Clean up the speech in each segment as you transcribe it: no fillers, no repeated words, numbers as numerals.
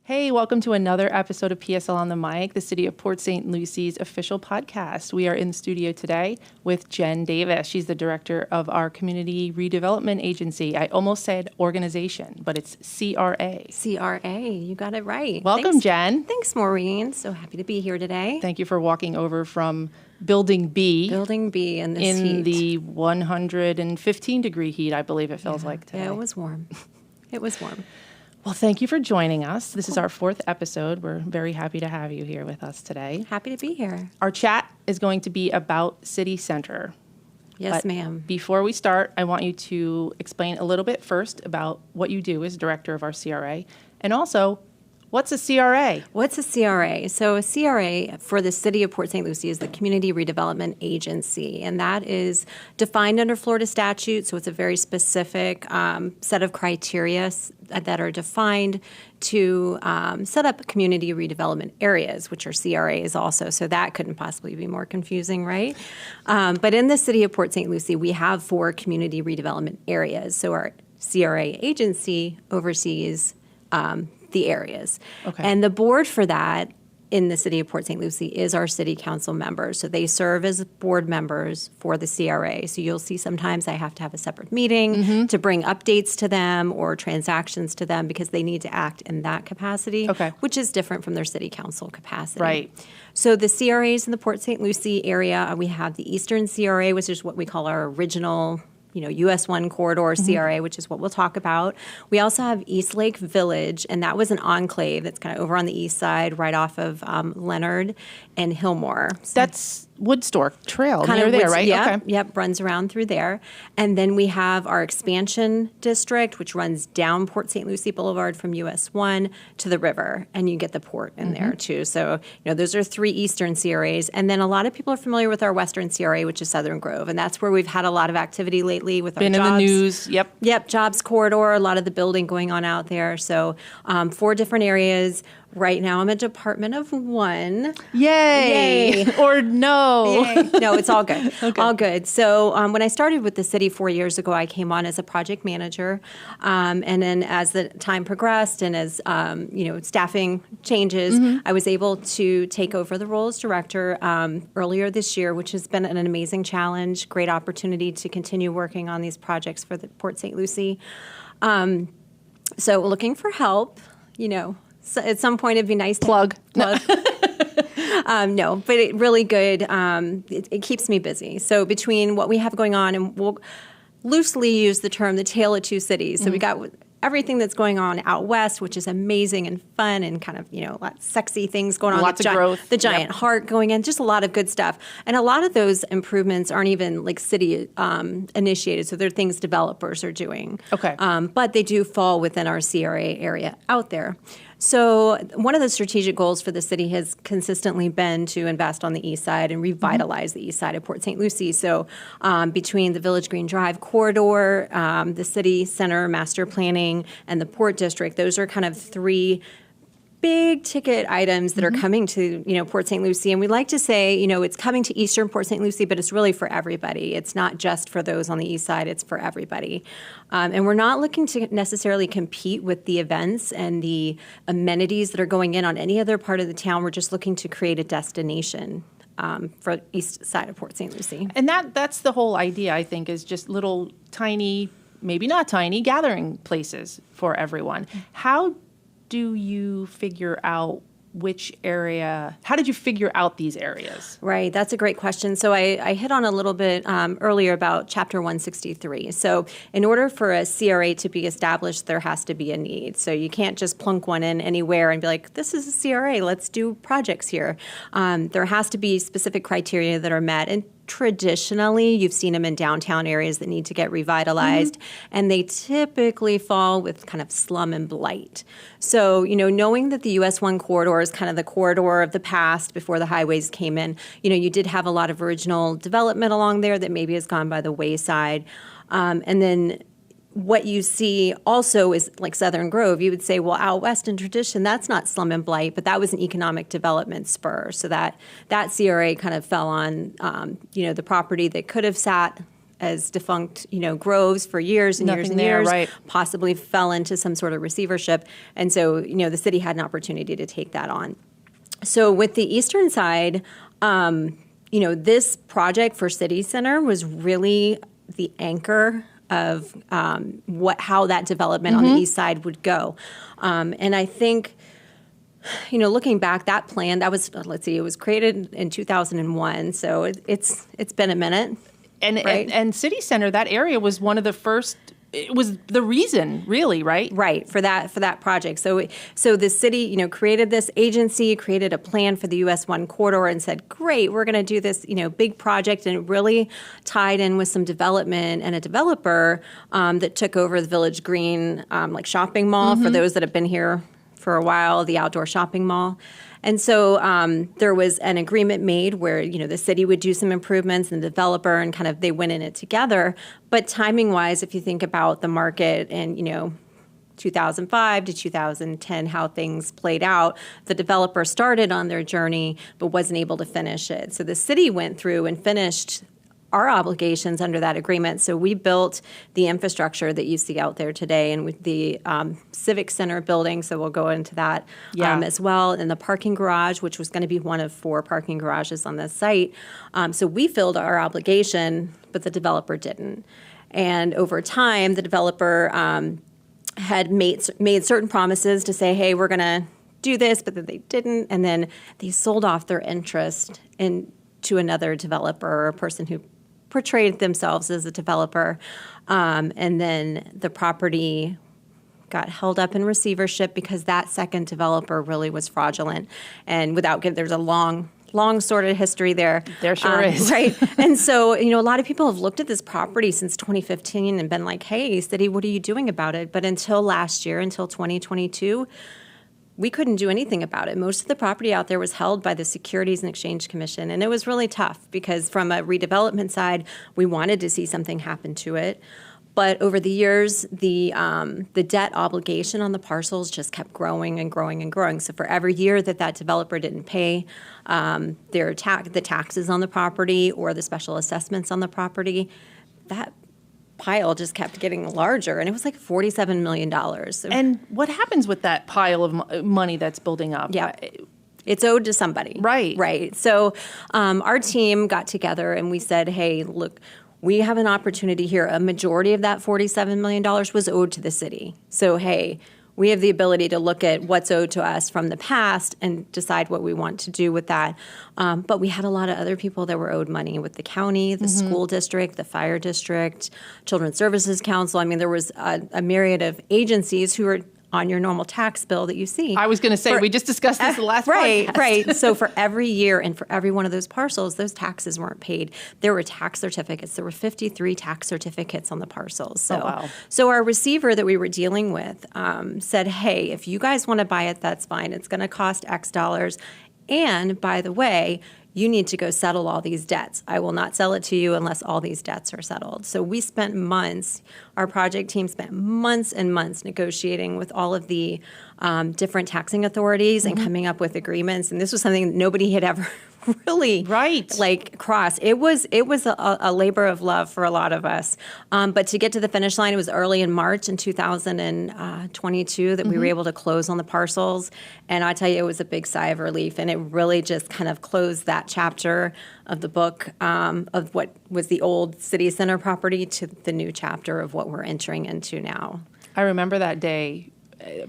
Hey, welcome to another episode of PSL on the Mic, the City of Port St. Lucie's official podcast. We are in the studio today with Jen Davis. She's the director of our Community Redevelopment Agency. I almost said organization, but it's CRA. CRA, you got it right. Welcome, Jen. Thanks, Maureen. So happy to be here today. Thank you for walking over from Building B. Building B in this heat. In the 115-degree heat, I believe it feels like today. Yeah, it was warm. It was warm. Well, thank you for joining us. This is our fourth episode. We're very happy to have you here with us today. Happy to be here. Our chat is going to be about City Center. Yes, ma'am. Before we start, I want you to explain a little bit first about what you do as director of our CRA, and also, what's a CRA? What's a CRA? So a CRA for the City of Port St. Lucie is the Community Redevelopment Agency, and that is defined under Florida statute. So it's a very specific set of criteria that are defined to set up community redevelopment areas, which are CRAs also. So that couldn't possibly be more confusing, right? But in the City of Port St. Lucie, we have 4 community redevelopment areas. So our CRA agency oversees the areas. Okay. And the board for that in the City of Port St. Lucie is our city council members. So they serve as board members for the CRA. So you'll see sometimes I have to have a separate meeting to bring updates to them or transactions to them because they need to act in that capacity, which is different from their city council capacity. Right. So the CRAs in the Port St. Lucie area, we have the Eastern CRA, which is what we call our original US 1 corridor CRA, which is what we'll talk about. We also have East Lake Village, and that was an enclave that's kind of over on the east side, right off of Leonard and Hillmore. So that's Woodstock Trail kind near of there, right? Yep, yep, runs around through there. And then we have our expansion district, which runs down Port St. Lucie Boulevard from US 1 to the river, and you get the port in there too. So, those are 3 eastern CRAs. And then a lot of people are familiar with our western CRA, which is Southern Grove, and that's where we've had a lot of activity lately with our Been jobs. in the news, yep. Yep, jobs corridor, a lot of the building going on out there. So 4 different areas. Right now, I'm a department of 1. Yay! Or no? Yay. No, it's all good. Okay. All good. So when I started with the city 4 years ago, I came on as a project manager. And then as the time progressed and as, staffing changes, I was able to take over the role as director earlier this year, which has been an amazing challenge, great opportunity to continue working on these projects for the Port St. Lucie. So looking for help, So at some point, it'd be nice to plug. No, but it really good. It keeps me busy. So between what we have going on, and we'll loosely use the term the tale of 2 cities. So we got everything that's going on out west, which is amazing and fun and kind of, a lot of sexy things going on. Lots of growth. The giant heart going in, just a lot of good stuff. And a lot of those improvements aren't even like city initiated. So they're things developers are doing. Okay. But they do fall within our CRA area out there. So one of the strategic goals for the city has consistently been to invest on the east side and revitalize the east side of Port St. Lucie. So between the Village Green Drive corridor, the city center master planning, and the Port District, those are kind of 3 big ticket items that are coming to, Port St. Lucie. And we like to say, it's coming to Eastern Port St. Lucie, but it's really for everybody. It's not just for those on the east side. It's for everybody. And we're not looking to necessarily compete with the events and the amenities that are going in on any other part of the town. We're just looking to create a destination for east side of Port St. Lucie. And that's the whole idea, I think, is just little tiny, maybe not tiny, gathering places for everyone. How do you figure out which area, how did you figure out these areas? Right, that's a great question. So I hit on a little bit earlier about Chapter 163. So in order for a CRA to be established, there has to be a need. So you can't just plunk one in anywhere and be like, this is a CRA, let's do projects here. There has to be specific criteria that are met. And traditionally, you've seen them in downtown areas that need to get revitalized, and they typically fall with kind of slum and blight. So, knowing that the US 1 corridor is kind of the corridor of the past before the highways came in, you did have a lot of original development along there that maybe has gone by the wayside. And then what you see also is like Southern Grove. You would say, well, out west in tradition, that's not slum and blight, but that was an economic development spur. So that CRA kind of fell on, the property that could have sat as defunct, groves for years and years and there, years, right. possibly fell into some sort of receivership. And so, the city had an opportunity to take that on. So with the eastern side, this project for City Center was really the anchor of how that development on the east side would go. And I think, looking back, that plan, that was, it was created in 2001, so it's been a minute. Right? And City Center, that area was one of the first. It was the reason, really, right? Right, for that project. So the city, created this agency, created a plan for the US 1 corridor and said, great, we're going to do this, big project. And it really tied in with some development and a developer that took over the Village Green shopping mall, for those that have been here for a while, the outdoor shopping mall. And so there was an agreement made where, the city would do some improvements and the developer and kind of they went in it together. But timing-wise, if you think about the market and, 2005 to 2010, how things played out, the developer started on their journey but wasn't able to finish it. So the city went through and finished our obligations under that agreement. So we built the infrastructure that you see out there today, and with the Civic Center building, so we'll go into that as well, and the parking garage, which was going to be one of 4 parking garages on this site. So we filled our obligation, but the developer didn't. And over time, the developer had made certain promises to say, hey, we're going to do this, but then they didn't, and then they sold off their interest to another developer or a person who portrayed themselves as a developer. And then the property got held up in receivership because that second developer really was fraudulent. And there's a long sordid history there. There sure is. Right. And so, a lot of people have looked at this property since 2015 and been like, hey, city, what are you doing about it? But until last year, until 2022, we couldn't do anything about it. Most of the property out there was held by the Securities and Exchange Commission, and it was really tough because from a redevelopment side, we wanted to see something happen to it. But over the years, the debt obligation on the parcels just kept growing and growing and growing. So for every year that developer didn't pay the taxes on the property or the special assessments on the property, that pile just kept getting larger, and it was like $47 million. So, and what happens with that pile of money that's building up? Yeah, it's owed to somebody. Right. So our team got together and we said, hey, look, we have an opportunity here. A majority of that $47 million was owed to the city. So, hey, we have the ability to look at what's owed to us from the past and decide what we want to do with that. But we had a lot of other people that were owed money with the county, the school district, the fire district, Children's Services Council. I mean, there was a myriad of agencies who were on your normal tax bill that you see. I was going to say, we just discussed this the last podcast. Right. So for every year and for every one of those parcels, those taxes weren't paid. There were tax certificates. There were 53 tax certificates on the parcels. So, wow. So our receiver that we were dealing with said, hey, if you guys want to buy it, that's fine. It's going to cost X dollars. And by the way, you need to go settle all these debts. I will not sell it to you unless all these debts are settled. So we spent months, our project team spent months and months negotiating with all of the different taxing authorities and coming up with agreements. And this was something nobody had ever really crossed. It was a labor of love for a lot of us. But to get to the finish line, it was early in March in 2022 that we were able to close on the parcels. And I tell you, it was a big sigh of relief. And it really just kind of closed that chapter of the book of what was the old city center property to the new chapter of what we're entering into now. I remember that day,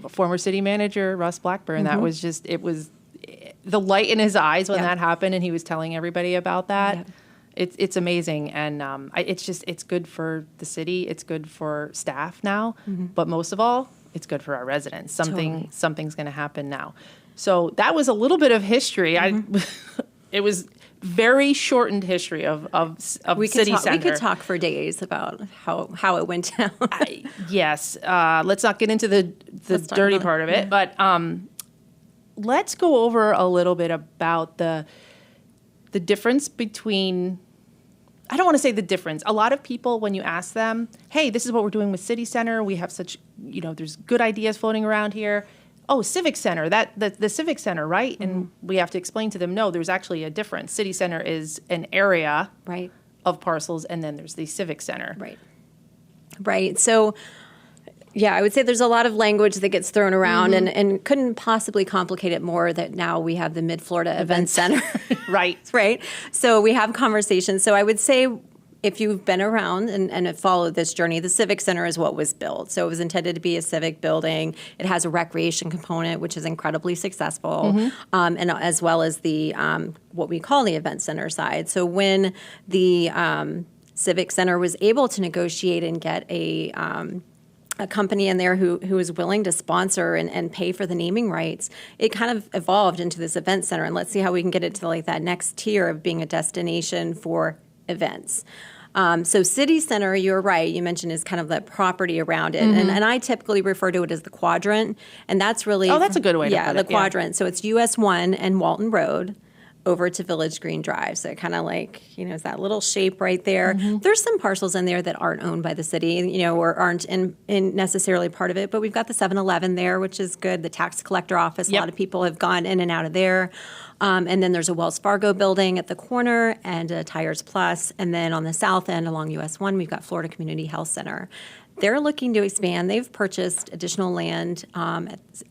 former city manager Russ Blackburn, that was just, it was the light in his eyes when that happened, and he was telling everybody about that. Yep. It's amazing, and it's good for the city. It's good for staff now, but most of all, it's good for our residents. Something's going to happen now. So that was a little bit of history. It was very shortened history of City Center. We could talk for days about how it went down. Yes, let's not get into the dirty part of it, but. Let's go over a little bit about the difference between, I don't want to say the difference. A lot of people, when you ask them, hey, this is what we're doing with City Center. We have such, there's good ideas floating around here. Oh, Civic Center, the Civic Center, right? And we have to explain to them, no, there's actually a difference. City Center is an area. Right. of parcels, and then there's the Civic Center. Right. So, yeah, I would say there's a lot of language that gets thrown around and couldn't possibly complicate it more that now we have the Mid-Florida Event Center. Right. Right. So we have conversations. So I would say if you've been around and have followed this journey, the Civic Center is what was built. So it was intended to be a civic building. It has a recreation component, which is incredibly successful, and as well as the what we call the event center side. So when the Civic Center was able to negotiate and get a company in there who is willing to sponsor and pay for the naming rights, it kind of evolved into this event center. And let's see how we can get it to like that next tier of being a destination for events. So City Center, you're right, you mentioned is kind of the property around it. And I typically refer to it as the quadrant. And that's really... Oh, that's a good way to put it. Yeah, the quadrant. So it's US 1 and Walton Road over to Village Green Drive. So kind of like, it's that little shape right there. There's some parcels in there that aren't owned by the city, or aren't in necessarily part of it. But we've got the 7-Eleven there, which is good. The tax collector office, a lot of people have gone in and out of there. And then there's a Wells Fargo building at the corner and a Tires Plus. And then on the south end along US 1, we've got Florida Community Health Center. They're looking to expand. They've purchased additional land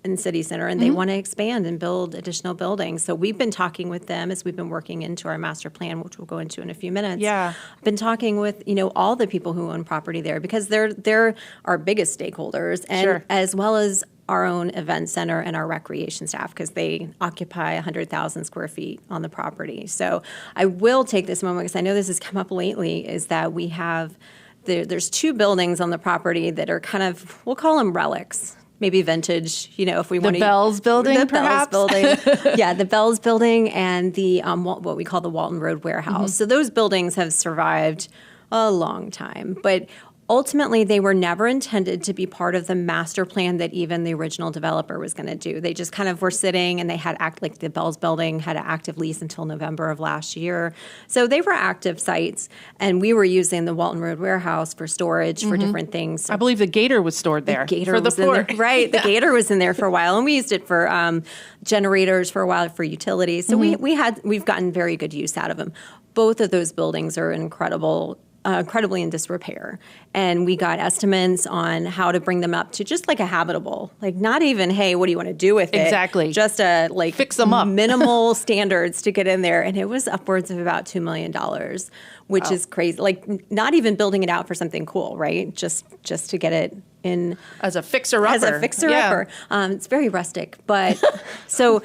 in City Center, and they want to expand and build additional buildings. So we've been talking with them as we've been working into our master plan, which we'll go into in a few minutes. Yeah. Been talking with, all the people who own property there because they're our biggest stakeholders, and as well as our own event center and our recreation staff because they occupy 100,000 square feet on the property. So I will take this moment because I know this has come up lately, is that we have... There's 2 buildings on the property that are kind of, we'll call them relics, maybe vintage, if we want to. The Bells building, perhaps? The Bells building. Yeah, the Bells building and the what we call the Walton Road warehouse. So those buildings have survived a long time. But ultimately, they were never intended to be part of the master plan that even the original developer was going to do. They just kind of were sitting, and they had like the Bells building had an active lease until November of last year. So they were active sites, and we were using the Walton Road warehouse for storage for different things. I believe the Gator was stored there. The Gator for the was in there, right? The Gator was in there for a while, and we used it for generators for a while for utilities. So we've gotten very good use out of them. Both of those buildings are incredibly in disrepair. And we got estimates on how to bring them up to just like a habitable, like not even, hey, what do you want to do with it? Exactly. Just a like fix them up. Minimal standards to get in there. And it was upwards of about $2 million, which is crazy. Like not even building it out for something cool, right? Just to get it in as a fixer-upper. As a fixer-upper. It's very rustic. But so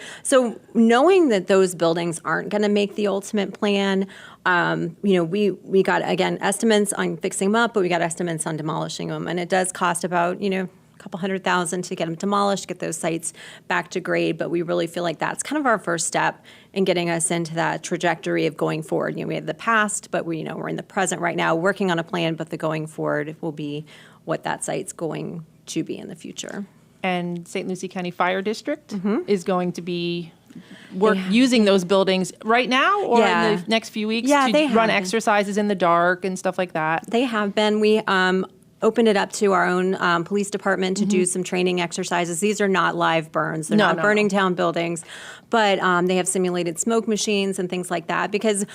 knowing that those buildings aren't going to make the ultimate plan, we got, again, estimates on fixing them up, but we got estimates on demolishing them. And it does cost about, a couple $100,000 to get them demolished, get those sites back to grade. But we really feel like that's kind of our first step in getting us into that trajectory of going forward. We have the past, but we're in the present right now working on a plan, but the going forward will be what that site's going to be in the future. And St. Lucie County Fire District is going to be using those buildings right now or in the next few weeks to run exercises in the dark and stuff like that? They have been. We opened it up to our own police department to do some training exercises. These are not live burns. They're not burning down buildings, but they have simulated smoke machines and things like that because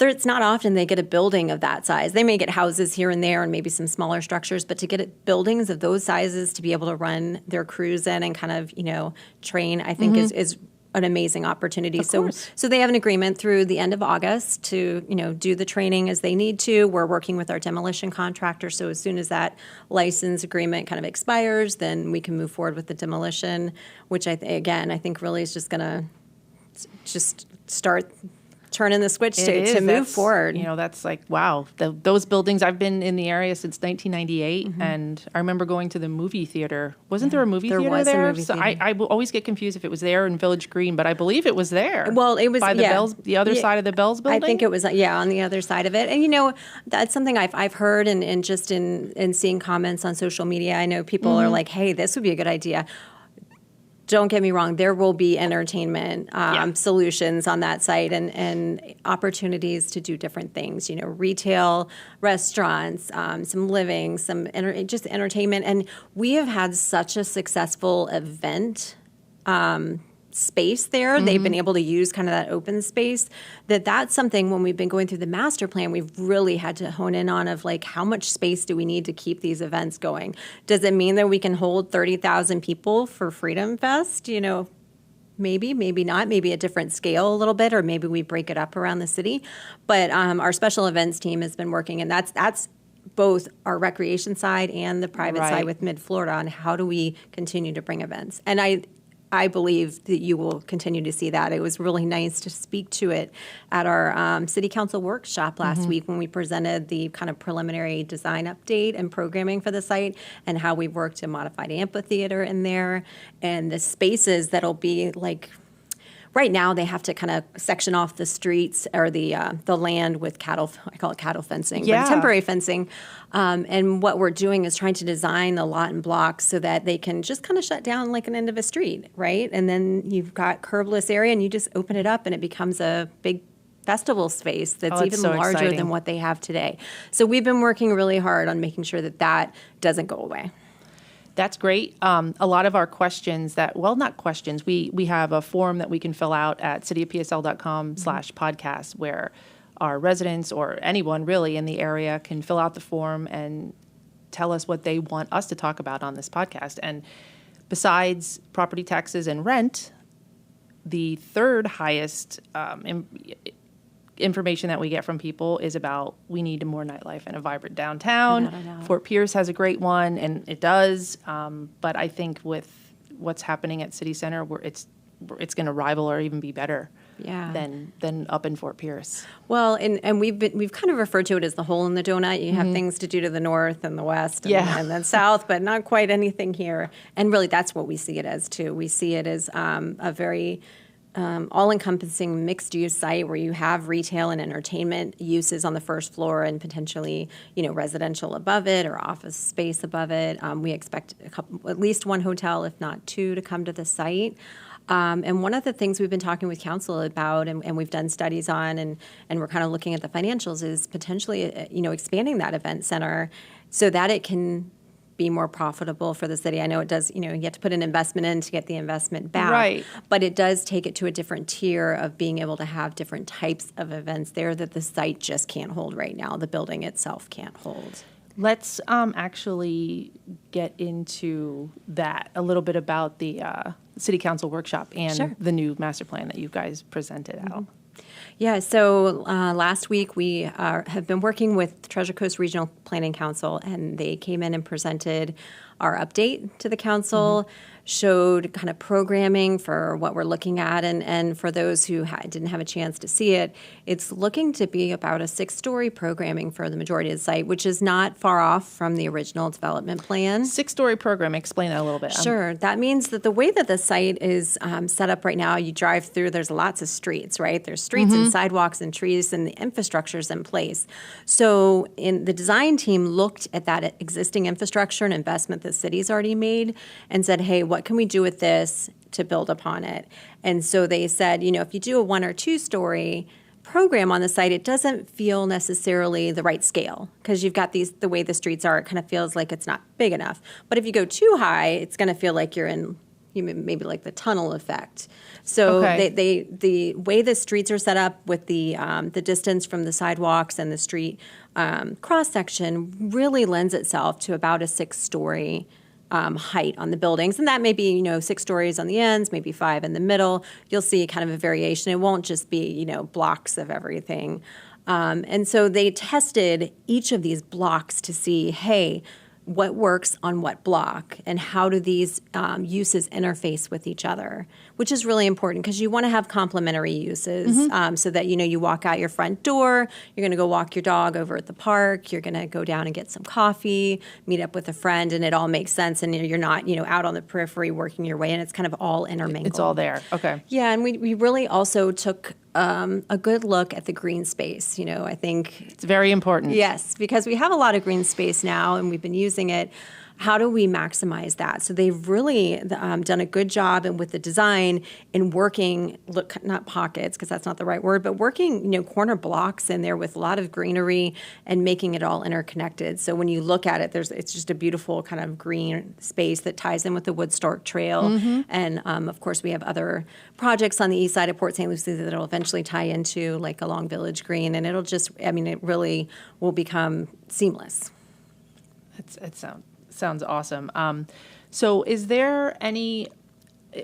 it's not often they get a building of that size. They may get houses here and there and maybe some smaller structures, but to get buildings of those sizes to be able to run their crews in and kind of, train, I think is an amazing opportunity. So they have an agreement through the end of August to, do the training as they need to. We're working with our demolition contractor. So as soon as that license agreement kind of expires, then we can move forward with the demolition, which I think really is just going to just start turning the switch to move forward. That's like, wow. Those buildings, I've been in the area since 1998, and I remember going to the movie theater. Wasn't there a movie theater there? There was a movie theater. I will always get confused if it was there in Village Green, but I believe it was there. Well, it was by the Bells, the other side of the Bells building. I think it was, on the other side of it. And that's something I've heard, and just in seeing comments on social media, I know people are like, hey, this would be a good idea. Don't get me wrong, there will be entertainment solutions on that site and opportunities to do different things, retail, restaurants, some living, just entertainment. And we have had such a successful event space there. They've been able to use kind of that open space. That's something when we've been going through the master plan, we've really had to hone in on of like, how much space do we need to keep these events going? Does it mean that we can hold 30,000 people for Freedom Fest? You know, maybe not, maybe a different scale a little bit, or maybe we break it up around the city. But our special events team has been working, and that's both our recreation side and the private side with Mid-Florida on how do we continue to bring events. And I believe that you will continue to see that. It was really nice to speak to it at our city council workshop last week when we presented the kind of preliminary design update and programming for the site, and how we worked to modified amphitheater in there, and the spaces that'll be like. Right now, they have to kind of section off the streets or the land with cattle. I call it cattle fencing, but temporary fencing. And what we're doing is trying to design the lot and blocks so that they can just kind of shut down like an end of a street, right? And then you've got curbless area, and you just open it up, and it becomes a big festival space that's even so larger exciting. than what they have today. So we've been working really hard on making sure that that doesn't go away. That's great. A lot of our questions not questions, we have a form that we can fill out at cityofpsl.com/podcast where our residents or anyone really in the area can fill out the form and tell us what they want us to talk about on this podcast. And besides property taxes and rent, the third highest information that we get from people is about we need more nightlife and a vibrant downtown. I know. Fort Pierce has a great one, and it does. But I think with what's happening at City Center, it's going to rival or even be better than up in Fort Pierce. Well, and we've kind of referred to it as the hole in the donut. You have things to do to the north and the west and then south, but not quite anything here. And really, that's what we see it as too. We see it as a very all-encompassing mixed-use site where you have retail and entertainment uses on the first floor and potentially, residential above it or office space above it. We expect at least one hotel, if not two, to come to the site. And one of the things we've been talking with council about and we've done studies on and we're kind of looking at the financials is potentially, expanding that event center so that it can be more profitable for the city. I know it does, you have to put an investment in to get the investment back. Right. But it does take it to a different tier of being able to have different types of events there that the site just can't hold right now. The building itself can't hold. Let's actually get into that a little bit about the City Council workshop and the new master plan that you guys presented out. Yeah, so last week we have been working with Treasure Coast Regional Planning Council, and they came in and presented our update to the council, showed kind of programming for what we're looking at, and for those who didn't have a chance to see it, it's looking to be about a 6-story programming for the majority of the site, which is not far off from the original development plan. 6-story program, explain that a little bit. Sure. That means that the way that the site is set up right now, you drive through, there's lots of streets, right? There's streets and sidewalks and trees, and the infrastructure's in place. So the design team looked at that existing infrastructure and investment the city's already made and said, hey, what can we do with this to build upon it? And so they said, if you do a 1 or 2-story program on the site, it doesn't feel necessarily the right scale because you've got the way the streets are, it kind of feels like it's not big enough. But if you go too high, it's going to feel like you're in maybe like the tunnel effect. So the way the streets are set up with the distance from the sidewalks and the street cross section really lends itself to about a 6-story height on the buildings. And that may be, 6 stories on the ends, maybe 5 in the middle. You'll see kind of a variation. It won't just be, blocks of everything. And so they tested each of these blocks to see, hey, what works on what block and how do these uses interface with each other, which is really important because you want to have complementary uses so that, you walk out your front door, you're going to go walk your dog over at the park, you're going to go down and get some coffee, meet up with a friend, and it all makes sense and you're not, out on the periphery working your way, and it's kind of all intermingled. It's all there. Okay. Yeah, and we really also took a good look at the green space. I think it's very important. Yes, because we have a lot of green space now, and we've been using it. how do we maximize that? So they've really done a good job and with the design in working, not pockets, because that's not the right word, but working, corner blocks in there with a lot of greenery and making it all interconnected. So when you look at it, it's just a beautiful kind of green space that ties in with the Woodstock Trail. And of course, we have other projects on the east side of Port St. Lucie that will eventually tie into like along Village Green. And it'll just, it really will become seamless. It sounds awesome. So is there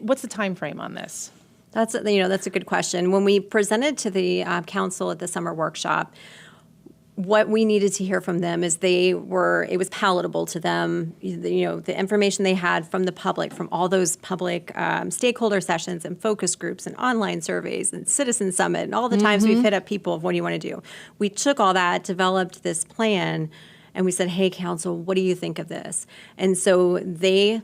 what's the time frame on this? That's a good question. When we presented to the council at the summer workshop, what we needed to hear from them is it was palatable to them, the information they had from the public, from all those public stakeholder sessions and focus groups and online surveys and Citizen Summit and all the times we've hit up people of what do you want to do. We took all that, developed this plan, and we said, hey, council, what do you think of this? And so they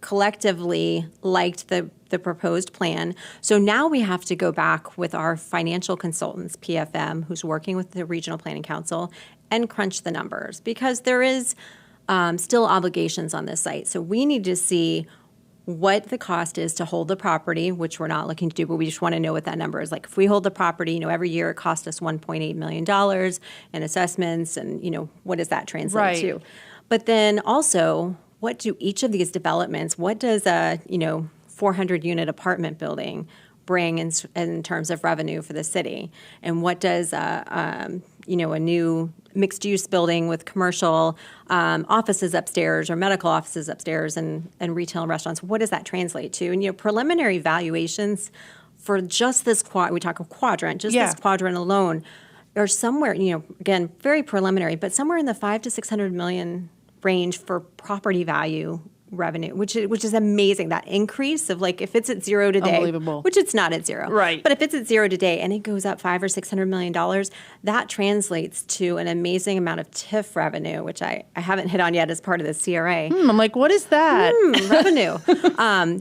collectively liked the proposed plan. So now we have to go back with our financial consultants, PFM, who's working with the Regional Planning Council, and crunch the numbers because there is still obligations on this site. So we need to see what the cost is to hold the property, which we're not looking to do, but we just want to know what that number is. Like if we hold the property, every year it costs us $1.8 million in assessments, and what does that translate to? But then also, what do each of these developments, what does a 400-unit apartment building bring in terms of revenue for the city? And what does a new mixed-use building with commercial offices upstairs or medical offices upstairs and retail and restaurants, what does that translate to? And preliminary valuations for just this we talk of quadrant, this quadrant alone, are somewhere, again, very preliminary, but somewhere in the $500 to $600 million range for property value revenue, which is amazing. That increase of like if it's at zero today, unbelievable, which it's not at zero, right? But if it's at zero today and it goes up $500 or $600 million, that translates to an amazing amount of TIF revenue, which I haven't hit on yet as part of the CRA. I'm like, what is that? Revenue.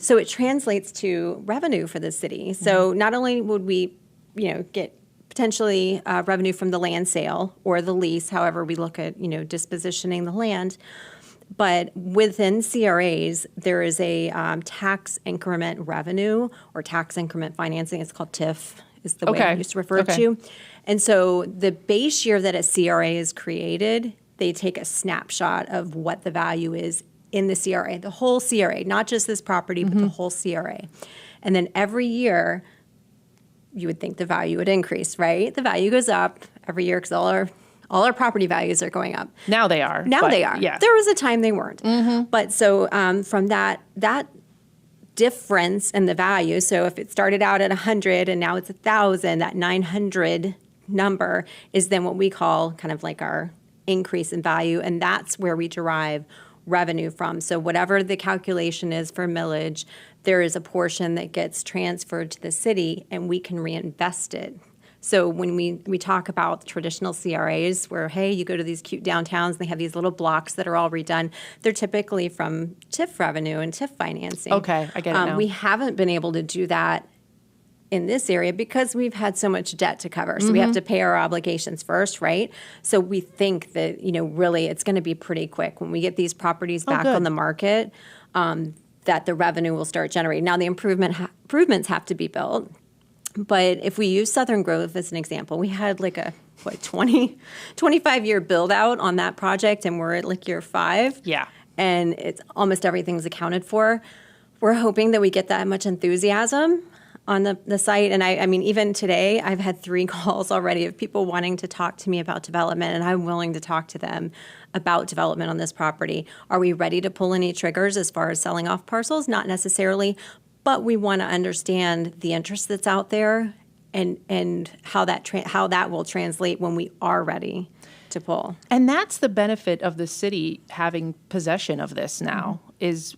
So it translates to revenue for the city. So not only would we, get potentially revenue from the land sale or the lease, however we look at, dispositioning the land. But within CRAs, there is a tax increment revenue or tax increment financing. It's called TIF, is the way I used to refer to. And so the base year that a CRA is created, they take a snapshot of what the value is in the CRA, the whole CRA, not just this property, but the whole CRA. And then every year, you would think the value would increase, right? The value goes up every year because all our property values are going up. Now they are. They are. Yeah. There was a time they weren't. But so from that difference in the value, so if it started out at 100 and now it's 1,000, that 900 number is then what we call kind of like our increase in value, and that's where we derive revenue from. So whatever the calculation is for millage, there is a portion that gets transferred to the city and we can reinvest it. So when we talk about traditional CRAs where, hey, you go to these cute downtowns and they have these little blocks that are all redone, they're typically from TIF revenue and TIF financing. Okay, I get it now. We haven't been able to do that in this area because we've had so much debt to cover. So we have to pay our obligations first, right? So we think that, really it's going to be pretty quick when we get these properties back on the market, that the revenue will start generating. Now the improvements have to be built. But if we use Southern Grove as an example, we had like a 25-year build out on that project, and we're at like year 5. Yeah. And it's almost everything's accounted for. We're hoping that we get that much enthusiasm on the site. And I mean, even today, I've had 3 calls already of people wanting to talk to me about development, and I'm willing to talk to them about development on this property. Are we ready to pull any triggers as far as selling off parcels? Not necessarily. But we want to understand the interest that's out there and how that will translate when we are ready to pull. And that's the benefit of the city having possession of this now is,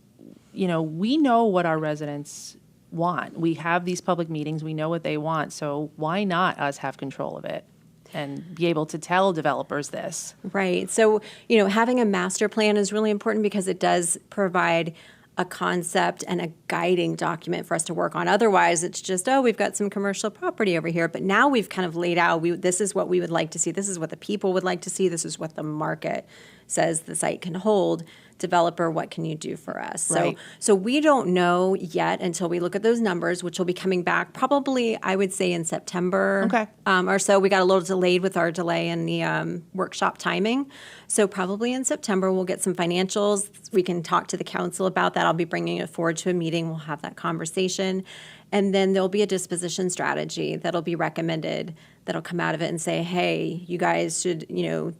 we know what our residents want. We have these public meetings. We know what they want. So why not us have control of it and be able to tell developers this? Right. So, having a master plan is really important because it does provide a concept and a guiding document for us to work on. Otherwise, it's just, we've got some commercial property over here. But now we've kind of laid out, this is what we would like to see. This is what the people would like to see. This is what the market says the site can hold. Developer, what can you do for us? Right. So we don't know yet until we look at those numbers, which will be coming back probably, I would say, in September or so. We got a little delayed with our delay in the workshop timing. So probably in September, we'll get some financials. We can talk to the council about that. I'll be bringing it forward to a meeting. We'll have that conversation. And then there'll be a disposition strategy that'll be recommended that'll come out of it and say, hey, you guys should,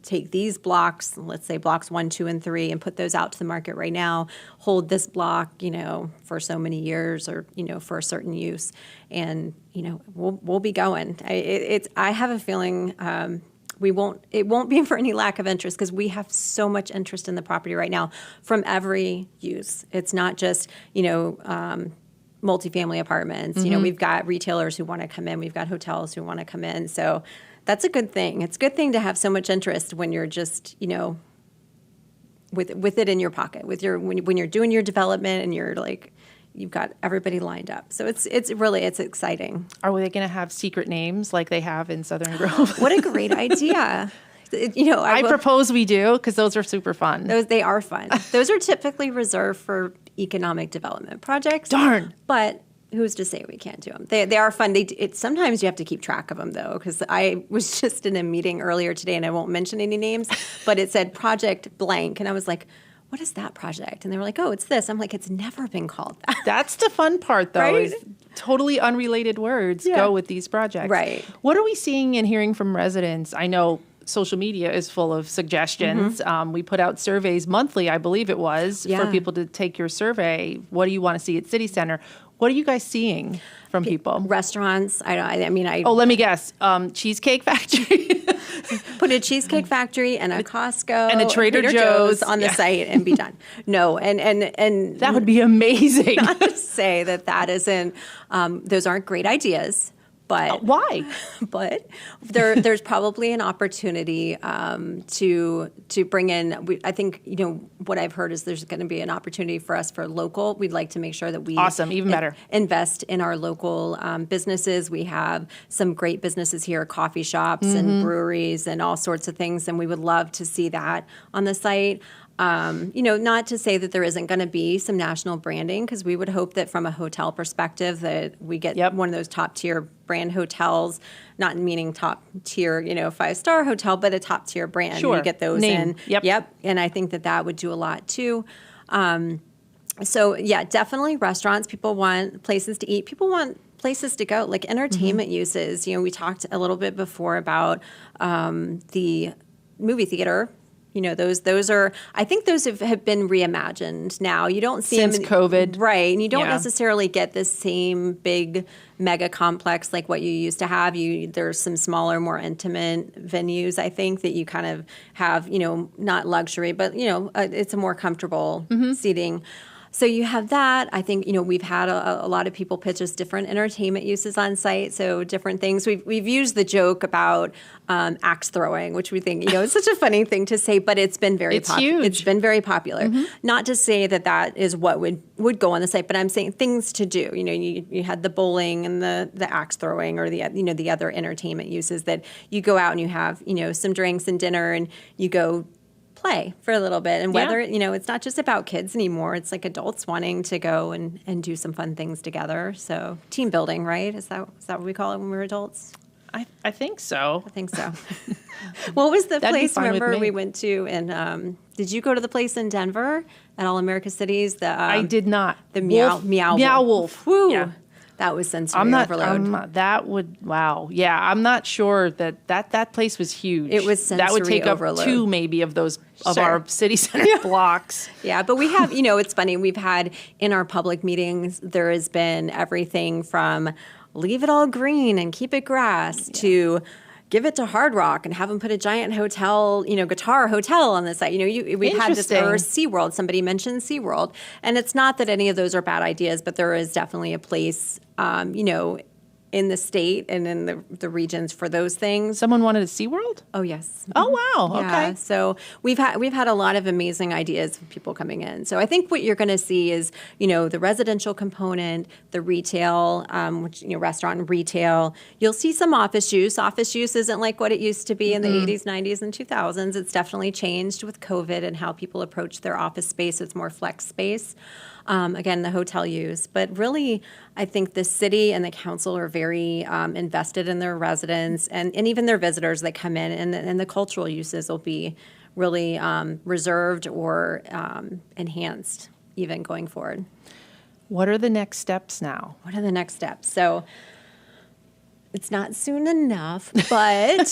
take these blocks, let's say blocks 1, 2, and 3, and put those out to the market right now. Hold this block, for so many years or, for a certain use. And, we'll be going. I have a feeling it won't be for any lack of interest because we have so much interest in the property right now from every use. It's not just, multifamily apartments. We've got retailers who want to come in. We've got hotels who want to come in. So that's a good thing. It's a good thing to have so much interest when you're just, with it in your pocket, when you're doing your development and you're like, you've got everybody lined up. So it's exciting. Are they going to have secret names like they have in Southern Grove? What a great idea. I propose we do because those are super fun. They are fun. Those are typically reserved for economic development projects. Darn. But who's to say we can't do them? They are fun. Sometimes you have to keep track of them, though, because I was just in a meeting earlier today, and I won't mention any names, but it said Project Blank, and I was like, what is that project? And they were like, oh, it's this. I'm like, it's never been called that. That's the fun part, though, right? is totally unrelated words go with these projects. Right. What are we seeing and hearing from residents? I know social media is full of suggestions. We put out surveys monthly, I believe it was, for people to take your survey. What do you want to see at City Center? What are you guys seeing from people? Restaurants. Oh, let me guess. Cheesecake Factory. Put a Cheesecake Factory and a Costco and a Trader Joe's on the site and be done. No, and that would be amazing. Not to say that isn't. Those aren't great ideas. But why? But there's probably an opportunity to bring in. I think what I've heard is there's going to be an opportunity for us for local. We'd like to make sure that we even better invest in our local businesses. We have some great businesses here, coffee shops and breweries and all sorts of things, and we would love to see that on the site. Not to say that there isn't going to be some national branding, because we would hope that from a hotel perspective that we get one of those top tier brand hotels, not meaning top tier, 5-star hotel, but a top tier brand. Sure. You get those in. Yep. And I think that would do a lot too. So yeah, definitely restaurants. People want places to eat. People want places to go, like entertainment uses. We talked a little bit before about the movie theater. Those are, I think those have been reimagined now. You don't see since them COVID. Right. And you don't necessarily get this same big mega complex like what you used to have. There's some smaller, more intimate venues, I think, that you kind of have, not luxury, but, it's a more comfortable seating. So you have that. I think, we've had a lot of people pitch us different entertainment uses on site, so different things. We've used the joke about axe throwing, which we think, it's such a funny thing to say, but it's been very huge. It's been very popular. Not to say that is what would go on the site, but I'm saying things to do. You had the bowling and the axe throwing, or the other entertainment uses that you go out and you have, some drinks and dinner, and you go play for a little bit. And whether, it's not just about kids anymore. It's like adults wanting to go and do some fun things together. So team building, right? Is that what we call it when we were adults? I think so. I think so. What was the place, remember, we went to? And did you go to the place in Denver at All America Cities? I did not. The Meow Wolf. Woo. Yeah. That was sensory overload. Wow. Yeah, I'm not sure that place was huge. It was sensory overload. That would take overload. Up 2 maybe of those of our city center blocks. Yeah, but we have, it's funny. We've had in our public meetings, there has been everything from leave it all green and keep it grass to give it to Hard Rock and have them put a giant hotel, guitar hotel on the site. We had this for SeaWorld. Somebody mentioned SeaWorld. And it's not that any of those are bad ideas, but there is definitely a place, in the state and in the regions for those things. Someone wanted a SeaWorld? Oh, yes. Oh, wow. Yeah, Okay. so we've had a lot of amazing ideas of people coming in. So I think what you're going to see is, the residential component, the retail, which, restaurant and retail. You'll see some office use. Office use isn't like what it used to be in the 80s, 90s, and 2000s. It's definitely changed with COVID and how people approach their office space. It's more flex space. Again, the hotel use. But really, I think the city and the council are very invested in their residents and even their visitors that come in. And the cultural uses will be really reserved or enhanced even going forward. What are the next steps now? What are the next steps? So it's not soon enough, but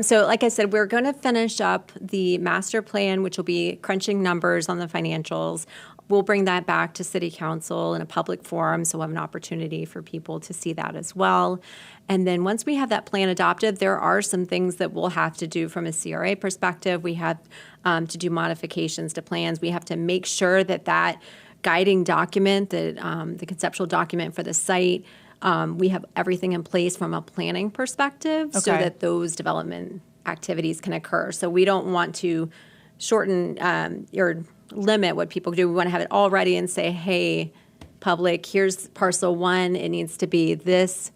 so like I said, we're going to finish up the master plan, which will be crunching numbers on the financials. We'll bring that back to City Council in a public forum, so we'll have an opportunity for people to see that as well. And then once we have that plan adopted, there are some things that we'll have to do from a CRA perspective. We have to do modifications to plans. We have to make sure that guiding document, the conceptual document for the site, we have everything in place from a planning perspective so that those development activities can occur. So we don't want to shorten or limit what people do. We want to have it all ready and say, hey, public, here's parcel 1. It needs to be this.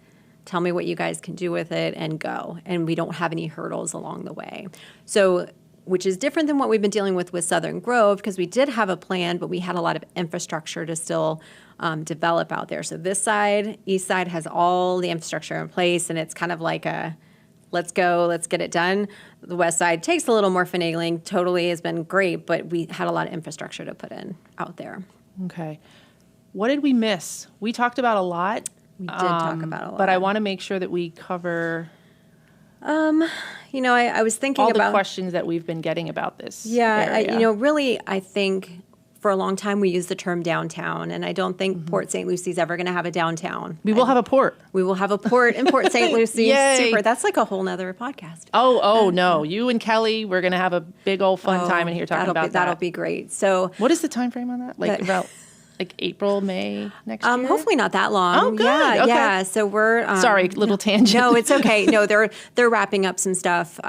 Tell me what you guys can do with it and go. And we don't have any hurdles along the way. So, which is different than what we've been dealing with Southern Grove, because we did have a plan, but we had a lot of infrastructure to still develop out there. So this side, east side, has all the infrastructure in place, and it's kind of like a let's go, let's get it done. The west side takes a little more finagling, totally has been great, but we had a lot of infrastructure to put in out there. Okay. What did we miss? We talked about a lot. We did talk about a lot. But I want to make sure that we cover I was thinking all about the questions that we've been getting about this. Yeah, area. Really, I think for a long time we used the term downtown, and I don't think Port St. Lucie's ever going to have a downtown. We will have a port. We will have a port in Port St. Lucie. Yay. Super. That's like a whole nother podcast. Oh, no. You and Kelly, we're going to have a big old fun time in here talking about that. That'll be great. So, what is the time frame on that? About April, May next year? Hopefully not that long. Oh, good. Yeah, Okay. yeah. So we're sorry, little tangent. No, it's okay. No, they're wrapping up some stuff.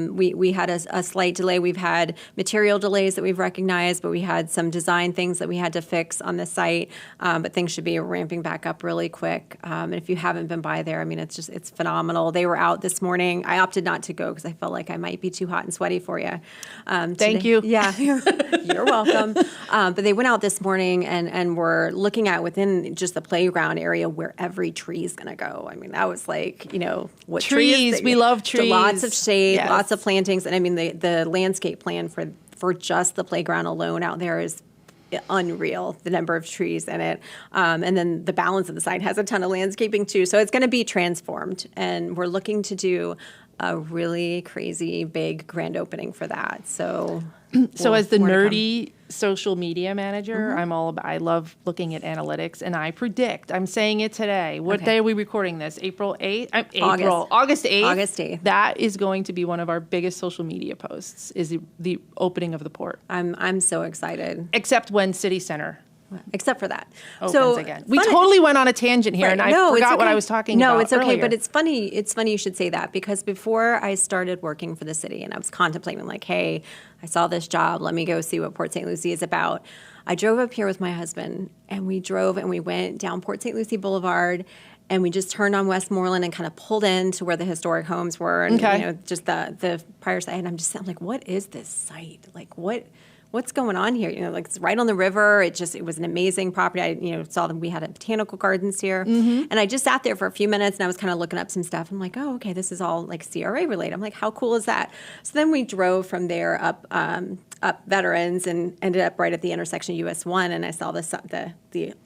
We had a slight delay. We've had material delays that we've recognized, but we had some design things that we had to fix on the site. But things should be ramping back up really quick. And if you haven't been by there, I mean, it's phenomenal. They were out this morning. I opted not to go because I felt like I might be too hot and sweaty for you. Thank you. Yeah, you're welcome. But they went out this morning and we're looking at within just the playground area where every tree is going to go. I mean, that was like, what trees. We love trees. Lots of shade, Yes. lots of plantings. And I mean, the landscape plan for just the playground alone out there is unreal, the number of trees in it. And then the balance of the site has a ton of landscaping too. So it's going to be transformed. And we're looking to do a really crazy, big grand opening for that. So as the nerdy social media manager, I love looking at analytics, and I predict, I'm saying it today. What day are we recording this? April 8th? August 8th. August 8th. That is going to be one of our biggest social media posts, is the opening of the port. I'm so excited. Except when City Center Except for that. opens again. We totally went on a tangent here, and I forgot what I was talking about. No, it's okay, earlier. but it's funny. It's funny you should say that, because before I started working for the city, and I was contemplating, like, hey, I saw this job. Let me go see what Port St. Lucie is about. I drove up here with my husband, and we drove and we went down Port St. Lucie Boulevard, and we just turned on Westmoreland and kind of pulled into where the historic homes were, and just the prior site. And I'm like, what is this site? Like, what's going on here? Like, it's right on the river. It was an amazing property. I, saw that we had a botanical gardens here. Mm-hmm. And I just sat there for a few minutes, and I was kind of looking up some stuff. I'm like, oh, okay, this is all like CRA related. I'm like, how cool is that? So then we drove from there up Veterans and ended up right at the intersection of US 1, and I saw the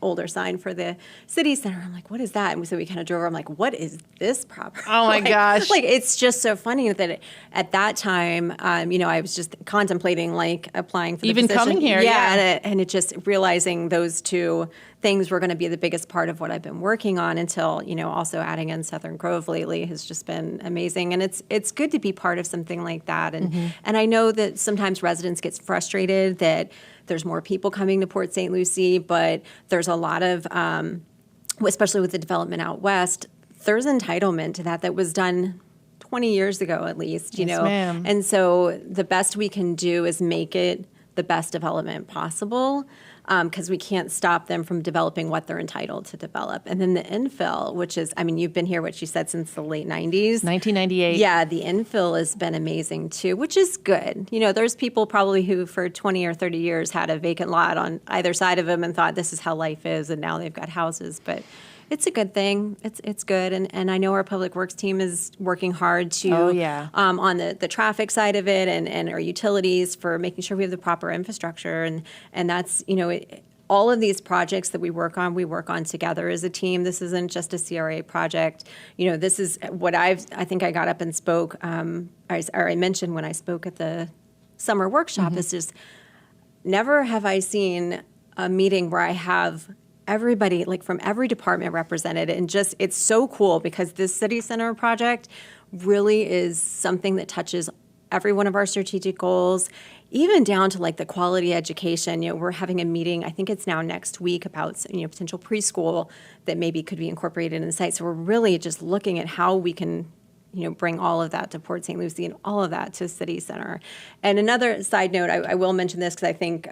older sign for the city center. I'm like, what is that? And so we kind of drove over. I'm like, what is this property? Oh my gosh. Like, it's just so funny that at that time, I was just contemplating like applying for the even position. coming here. Yeah. And it just realizing those two things were going to be the biggest part of what I've been working on, until, also adding in Southern Grove lately has just been amazing. And it's good to be part of something like that. And and I know that sometimes residents get frustrated that there's more people coming to Port St. Lucie, but there's a lot of, especially with the development out west, there's entitlement to that was done 20 years ago at least, you Yes, know. ma'am. And so the best we can do is make it the best development possible, because we can't stop them from developing what they're entitled to develop. And then the infill, which is, I mean, you've been here, what you said, since the late 90s. 1998. Yeah, the infill has been amazing too, which is good. You know, there's people probably who for 20 or 30 years had a vacant lot on either side of them and thought this is how life is, and now they've got houses. But it's a good thing. It's good. And I know our public works team is working hard to, on the traffic side of it and our utilities for making sure we have the proper infrastructure. And that's, you know, all of these projects that we work on together as a team. This isn't just a CRA project. You know, this is what I think I got up and spoke, I mentioned when I spoke at the summer workshop, is just never have I seen a meeting where I have everybody, like from every department represented, and just it's so cool because this city center project really is something that touches every one of our strategic goals, even down to like the quality education. You know, we're having a meeting, I think it's now next week, about, you know, potential preschool that maybe could be incorporated in the site. So we're really just looking at how we can, you know, bring all of that to Port St. Lucie and all of that to City Center. And another side note, I will mention this because I think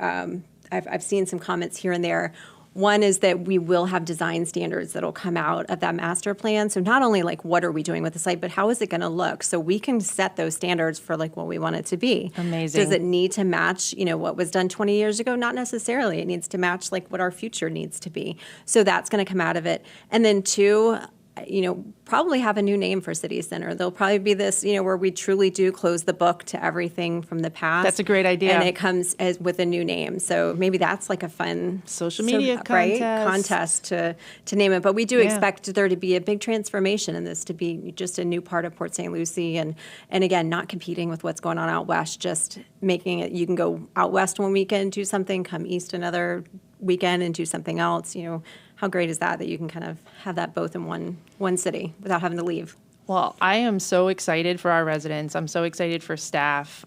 I've seen some comments here and there. One is that we will have design standards that will come out of that master plan. So not only like what are we doing with the site, but how is it going to look? So we can set those standards for like what we want it to be. Amazing. Does it need to match, you know, what was done 20 years ago? Not necessarily. It needs to match like what our future needs to be. So that's going to come out of it. And then two, you know, probably have a new name for City Center. There'll probably be this, you know, where we truly do close the book to everything from the past. That's a great idea. And it comes with a new name. So maybe that's like a fun social media contest to name it. But we do expect there to be a big transformation in this, to be just a new part of Port St. Lucie. And again, not competing with what's going on out west, just making it, you can go out west one weekend, do something, come east another weekend and do something else. You know, how great is that you can kind of have that both in one city without having to leave? Well, I am so excited for our residents. I'm so excited for staff.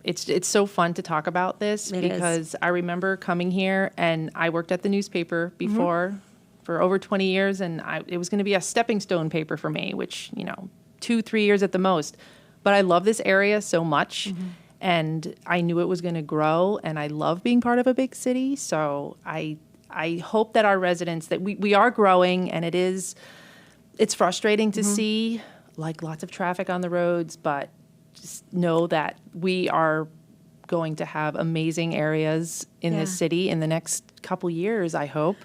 It's so fun to talk about this because I remember coming here, and I worked at the newspaper before for over 20 years, and it was going to be a stepping stone paper for me, which, you know, 2-3 years at the most. But I love this area so much. And I knew it was going to grow, and I love being part of a big city. So I hope that our residents, that we are growing, and it's frustrating to see, like, lots of traffic on the roads, but just know that we are going to have amazing areas in this city in the next couple years, I hope.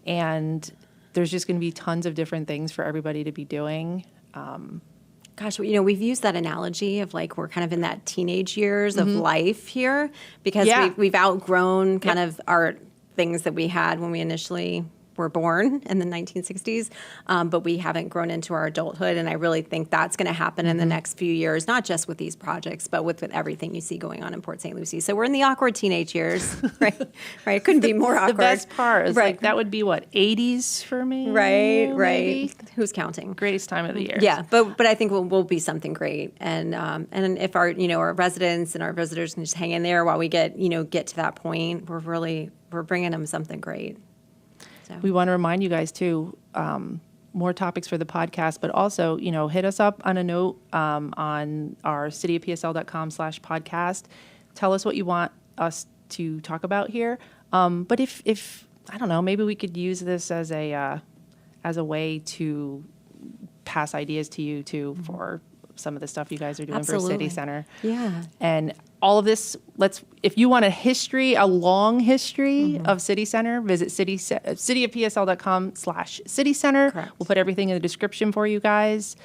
And there's just going to be tons of different things for everybody to be doing. Gosh, you know, we've used that analogy of like we're kind of in that teenage years of life here because we've outgrown kind of our things that we had when we initially were born in the 1960s, but we haven't grown into our adulthood. And I really think that's going to happen in the next few years, not just with these projects, but with everything you see going on in Port St. Lucie. So we're in the awkward teenage years, right? Right. It couldn't be more awkward. The best part is like that would be what, 80s for me? Right. Maybe? Who's counting? Greatest time of the year. Yeah, but I think we'll be something great. And if our residents and our visitors can just hang in there while we get to that point, we're bringing them something great. So. We want to remind you guys, too, more topics for the podcast, but also, hit us up on a note on our cityofpsl.com/podcast. Tell us what you want us to talk about here. But if I don't know, maybe we could use this as a way to pass ideas to you, too, for some of the stuff you guys are doing for City Center. Yeah. And all of this, if you want a long history of City Center, visit cityofpsl.com/City Center. Correct. We'll put everything in the description for you guys.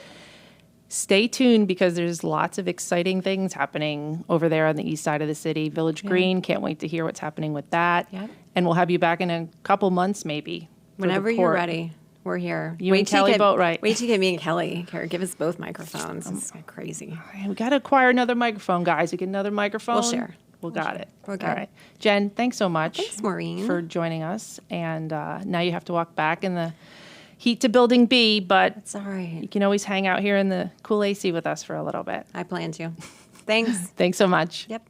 Stay tuned because there's lots of exciting things happening over there on the east side of the city. Village Green, can't wait to hear what's happening with that. Yep. And we'll have you back in a couple months maybe. Whenever you're ready. We're here. You and Kelly both right. Wait till you get me and Kelly here. Give us both microphones. It's crazy. We got to acquire another microphone, guys. We get another microphone. We'll share. We'll got it. We're good. All right. Jen, thanks so much. Thanks, Maureen. For joining us. And now you have to walk back in the heat to Building B, but it's all right. You can always hang out here in the cool AC with us for a little bit. I plan to. Thanks. Thanks so much. Yep.